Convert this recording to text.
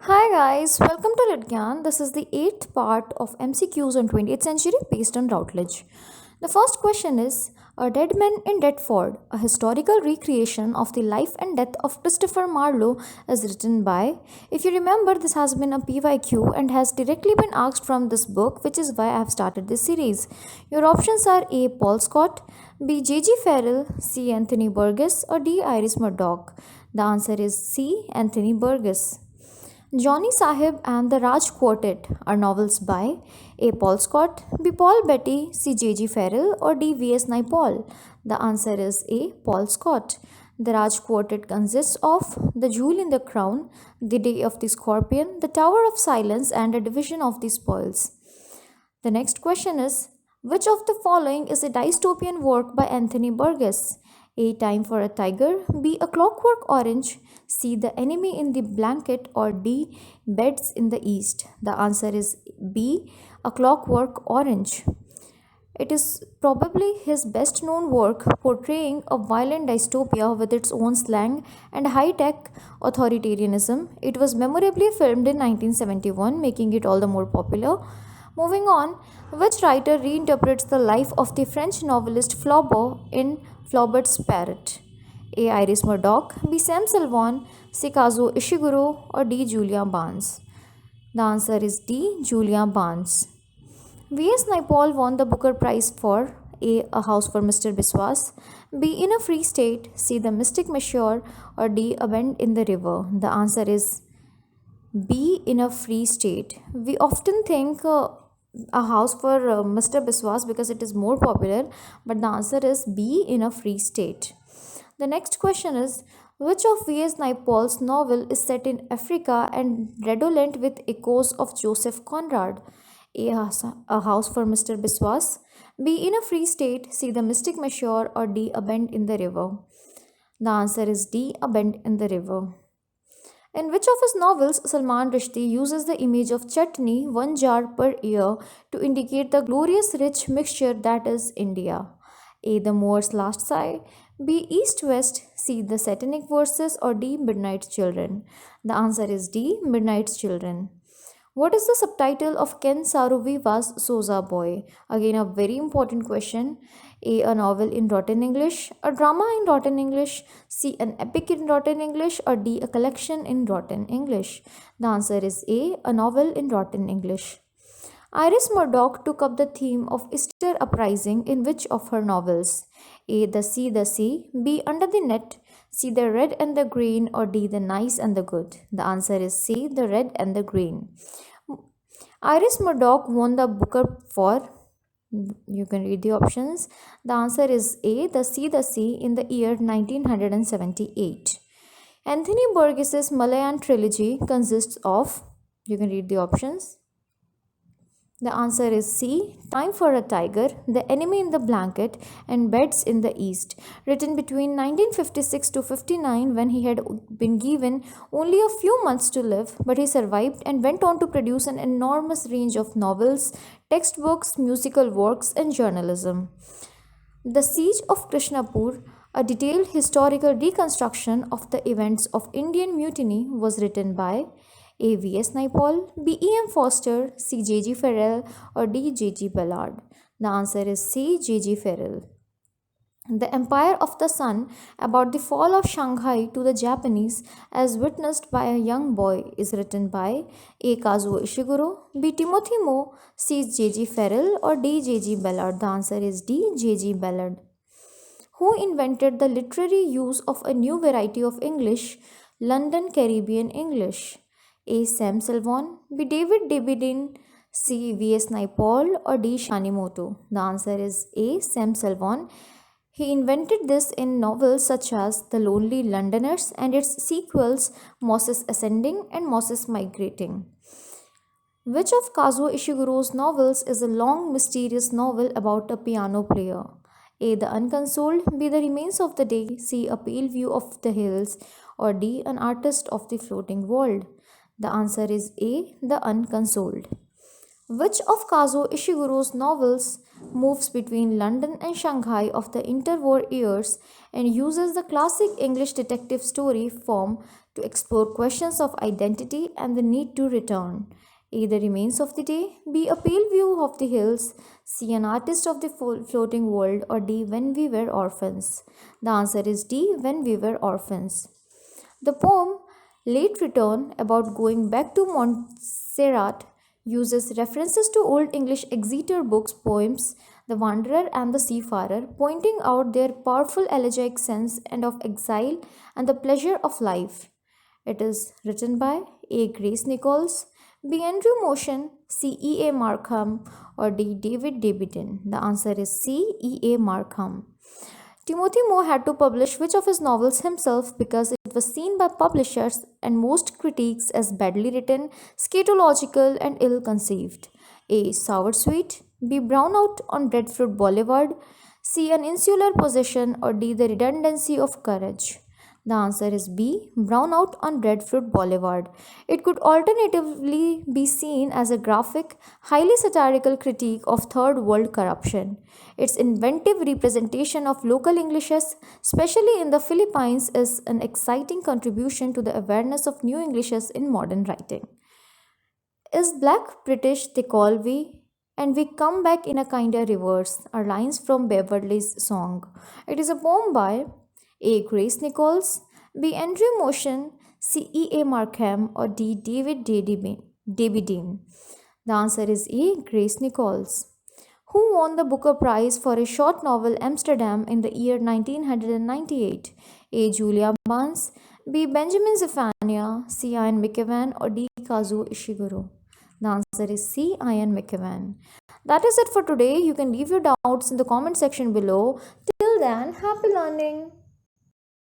Hi guys, welcome to Litgyan. This is the eighth part of MCQs on 20th century based on Routledge. The first question is A Dead Man in Deptford, a historical recreation of the life and death of Christopher Marlowe, is written by. If you remember, this has been a PYQ and has directly been asked from this book, which is why I have started this series. Your options are A. Paul Scott, B. J.G. Farrell, C. Anthony Burgess, or D. Iris Murdoch. The answer is C. Anthony Burgess. Johnny Sahib and the Raj Quartet are novels by A. Paul Scott, B. Paul Beatty, C. J.G. Farrell, or D. V.S. Naipaul. The answer is A. Paul Scott. The Raj Quartet consists of The Jewel in the Crown, The Day of the Scorpion, The Tower of Silence, and A Division of the Spoils. The next question is which of the following is a dystopian work by Anthony Burgess? A. Time for a Tiger, B. A Clockwork Orange, C. The Enemy in the Blanket, or D. Beds in the East. The answer is B. A Clockwork Orange. It is probably his best known work portraying a violent dystopia with its own slang and high tech authoritarianism. It was memorably filmed in 1971, making it all the more popular. Moving on, which writer reinterprets the life of the French novelist Flaubert in Flaubert's Parrot? A. Iris Murdoch, B. Sam Selvon, C. Kazuo Ishiguro, or D. Julian Barnes? The answer is D. Julian Barnes. V.S. Naipaul won the Booker Prize for A. A House for Mr. Biswas, B. In a Free State, C. The Mystic Monsieur, or D. A Bend in the River. The answer is B. In a Free State. We often think a house for Mr. Biswas because it is more popular, but the answer is B. In a Free State. The next question is which of V.S. Naipaul's novel is set in Africa and redolent with echoes of Joseph Conrad? A. A House for Mr. Biswas, B. In a Free State, C. The Mystic Monsieur, or D. A Bend in the River? The answer is D. A Bend in the River. In which of his novels Salman Rushdie uses the image of chutney, one jar per year, to indicate the glorious rich mixture that is India? A. The Moor's Last Sigh, B. East West, C. The Satanic Verses, or D. Midnight's Children? The answer is D. Midnight's Children. What is the subtitle of Ken Saro-Wiwa's Soza Boy? Again, a very important question. A. A novel in Rotten English, a drama in Rotten English, C. An epic in Rotten English, or D. A collection in Rotten English? The answer is A. A novel in Rotten English. Iris Murdoch took up the theme of Easter uprising in which of her novels? A. The Sea, B. Under the Net, C. The Red and the Green, or D. The Nice and the Good? The answer is C. The Red and the Green. Iris Murdoch won the Booker for, you can read the options. The answer is A. The Sea in the year 1978. Anthony Burgess's Malayan trilogy consists of, you can read the options. The answer is C. Time for a Tiger, The Enemy in the Blanket, and Beds in the East, written between 1956 to 59 when he had been given only a few months to live, but he survived and went on to produce an enormous range of novels, textbooks, musical works, and journalism. The Siege of Krishnapur, a detailed historical reconstruction of the events of Indian Mutiny, was written by A. V.S. Naipaul, B. EM Forster CJ.G Farrell, or D. J.G. Ballard? The answer is C. J.G. Farrell. The Empire of the Sun, about the fall of Shanghai to the Japanese as witnessed by a young boy, is written by A. Kazuo Ishiguro, B. Timothy Mo C J.G. Farrell, or D. J.G. Ballard? The answer is D. J.G. Ballard. Who invented the literary use of a new variety of English, London Caribbean English? A. Sam Selvon, B. David Dabydeen, C. V.S. Naipaul, or D. Shanimoto? The answer is A. Sam Selvon. He invented this in novels such as The Lonely Londoners and its sequels Moses Ascending and Moses Migrating. Which of Kazuo Ishiguro's novels is a long, mysterious novel about a piano player? A. The Unconsoled, B. The Remains of the Day, C. A Pale View of the Hills, or D. An Artist of the Floating World? The answer is A. The Unconsoled. Which of Kazuo Ishiguro's novels moves between London and Shanghai of the interwar years and uses the classic English detective story form to explore questions of identity and the need to return. A. The remains of the day. B. A pale view of the hills. C. An artist of the floating world. Or D. When we were orphans. The answer is D. When we were orphans. The poem Late Return, about going back to Montserrat, uses references to Old English Exeter Book's poems The Wanderer and The Seafarer, pointing out their powerful elegiac sense and of exile and the pleasure of life. It is written by A. Grace Nichols, B. Andrew Motion C E.A. Markham, or D. David Dabydeen. The answer is C. E.A. Markham. Timothy Mo had to publish which of his novels himself because it was seen by publishers and most critics as badly written, scatological, and ill conceived. A. Sour Sweet, B. Brownout on Breadfruit Boulevard, C. An Insular Possession, or D. The Redundancy of Courage. The answer is B. Brownout on Breadfruit Boulevard. It could alternatively be seen as a graphic, highly satirical critique of third world corruption. Its inventive representation of local Englishes, especially in the Philippines, is an exciting contribution to the awareness of new Englishes in modern writing. Is black British they call we? And we come back in a kinda reverse, are lines from Beverley's song. It is a poem by A. Grace Nichols, B. Andrew Motion C E.A. Markham, or D. David Dabydeen. The answer is A. Grace Nichols. Who won the Booker Prize for his short novel Amsterdam in the year 1998? A. Julian Barnes, B. Benjamin Zephaniah, C. Ian McEwan, or D. Kazuo Ishiguro. The answer is C. Ian McEwan. That is it for today. You can leave your doubts in the comment section below. Till then, happy learning.